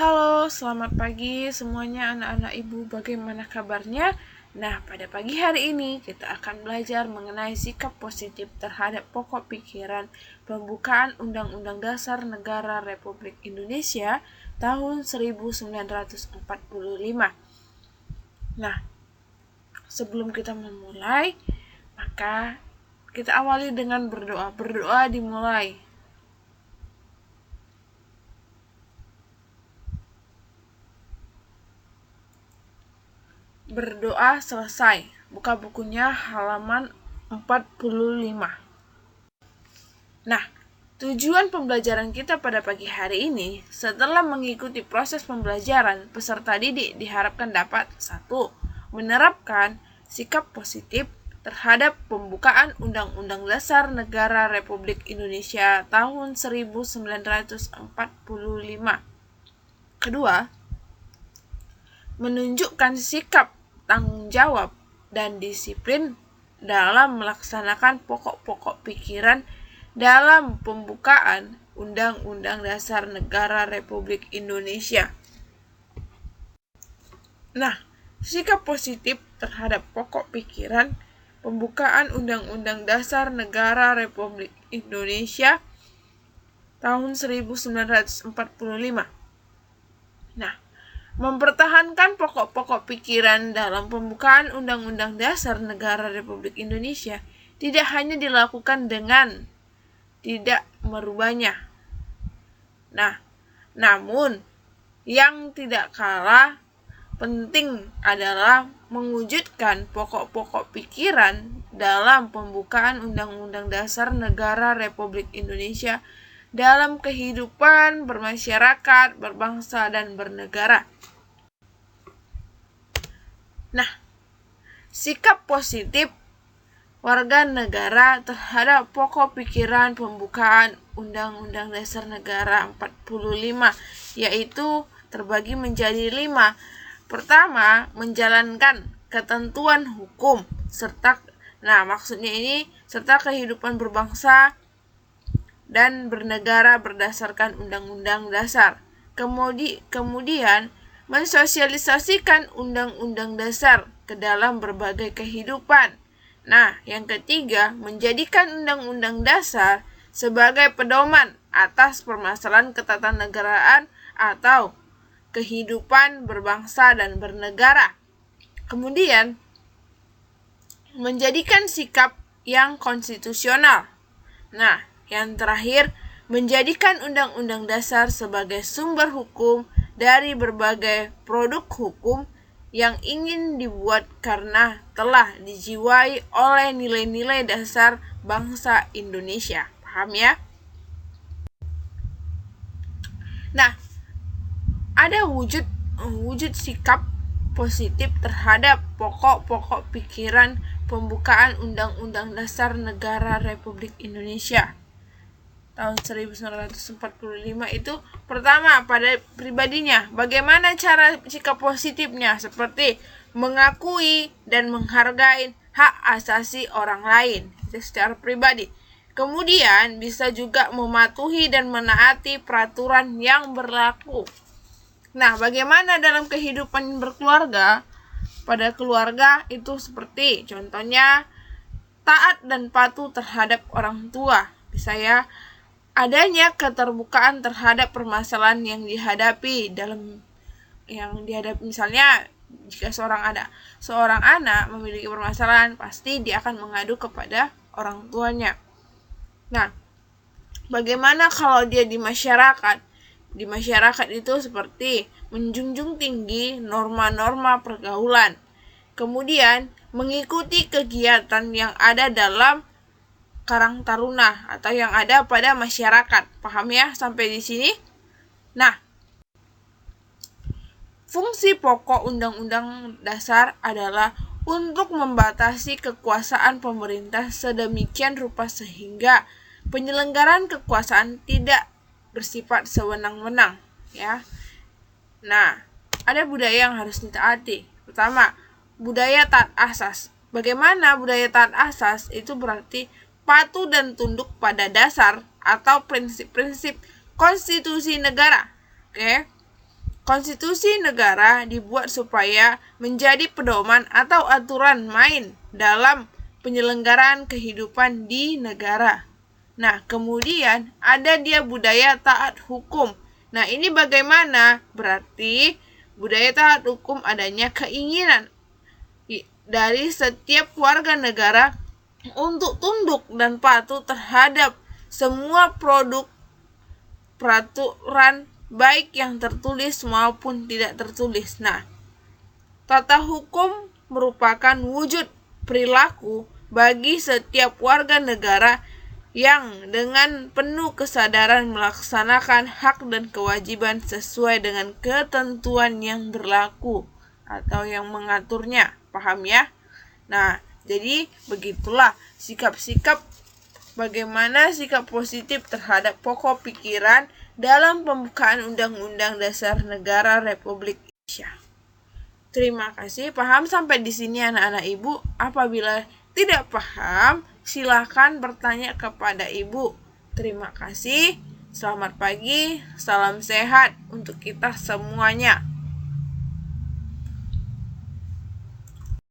Halo, selamat pagi semuanya anak-anak ibu, bagaimana kabarnya? Nah, pada pagi hari ini kita akan belajar mengenai sikap positif terhadap pokok pikiran pembukaan Undang-Undang Dasar Negara Republik Indonesia tahun 1945. Nah, sebelum kita memulai, maka kita awali dengan berdoa. Berdoa dimulai. Berdoa selesai. Buka bukunya halaman 45. Nah, tujuan pembelajaran kita pada pagi hari ini, setelah mengikuti proses pembelajaran, peserta didik diharapkan dapat 1. Menerapkan sikap positif terhadap pembukaan Undang-Undang Dasar Negara Republik Indonesia tahun 1945. Kedua, menunjukkan sikap tanggung jawab dan disiplin dalam melaksanakan pokok-pokok pikiran dalam pembukaan Undang-Undang Dasar Negara Republik Indonesia. Nah, sikap positif terhadap pokok pikiran pembukaan Undang-Undang Dasar Negara Republik Indonesia tahun 1945. Nah, mempertahankan pokok-pokok pikiran dalam pembukaan Undang-Undang Dasar Negara Republik Indonesia tidak hanya dilakukan dengan tidak merubahnya. Nah, namun yang tidak kalah penting adalah mewujudkan pokok-pokok pikiran dalam pembukaan Undang-Undang Dasar Negara Republik Indonesia dalam kehidupan bermasyarakat, berbangsa, dan bernegara. Nah, sikap positif warga negara terhadap pokok pikiran pembukaan Undang-Undang Dasar Negara 45, yaitu terbagi menjadi 5. Pertama, menjalankan ketentuan hukum serta kehidupan berbangsa dan bernegara berdasarkan Undang-Undang Dasar. Kemudian, mensosialisasikan Undang-Undang Dasar ke dalam berbagai kehidupan. Nah, yang ketiga, menjadikan Undang-Undang Dasar sebagai pedoman atas permasalahan ketatanegaraan atau kehidupan berbangsa dan bernegara. Kemudian, menjadikan sikap yang konstitusional. Nah, yang terakhir, menjadikan Undang-Undang Dasar sebagai sumber hukum dari berbagai produk hukum yang ingin dibuat karena telah dijiwai oleh nilai-nilai dasar bangsa Indonesia. Paham ya? Nah, ada wujud sikap positif terhadap pokok-pokok pikiran pembukaan Undang-Undang Dasar Negara Republik Indonesia tahun 1945 itu. Pertama, pada pribadinya, bagaimana cara sikap positifnya, seperti mengakui dan menghargai hak asasi orang lain, itu secara pribadi. Kemudian bisa juga mematuhi dan menaati peraturan yang berlaku. Nah, bagaimana dalam kehidupan berkeluarga? Pada keluarga itu seperti contohnya taat dan patuh terhadap orang tua. Bisa ya, adanya keterbukaan terhadap permasalahan yang dihadapi misalnya jika seorang anak memiliki permasalahan, pasti dia akan mengadu kepada orang tuanya. Nah, bagaimana kalau dia di masyarakat? Di masyarakat itu seperti menjunjung tinggi norma-norma pergaulan. Kemudian mengikuti kegiatan yang ada dalam Karang Taruna atau yang ada pada masyarakat. Paham ya sampai di sini? Nah, fungsi pokok Undang-Undang Dasar adalah untuk membatasi kekuasaan pemerintah sedemikian rupa sehingga penyelenggaraan kekuasaan tidak bersifat sewenang-wenang, ya. Nah, ada budaya yang harus ditaati. Pertama, budaya taat asas. Bagaimana budaya taat asas? Itu berarti patuh dan tunduk pada dasar atau prinsip-prinsip konstitusi negara. Oke. Konstitusi negara dibuat supaya menjadi pedoman atau aturan main dalam penyelenggaraan kehidupan di negara. Nah, kemudian ada dia budaya taat hukum. Nah, ini bagaimana? Berarti budaya taat hukum adanya keinginan dari setiap warga negara untuk tunduk dan patuh terhadap semua produk peraturan baik yang tertulis maupun tidak tertulis. Nah, tata hukum merupakan wujud perilaku bagi setiap warga negara yang dengan penuh kesadaran melaksanakan hak dan kewajiban sesuai dengan ketentuan yang berlaku atau yang mengaturnya. Paham ya? Nah, jadi begitulah sikap-sikap bagaimana sikap positif terhadap pokok pikiran dalam pembukaan Undang-Undang Dasar Negara Republik Indonesia. Terima kasih. Paham sampai di sini anak-anak ibu? Apabila tidak paham, silakan bertanya kepada ibu. Terima kasih. Selamat pagi. Salam sehat untuk kita semuanya.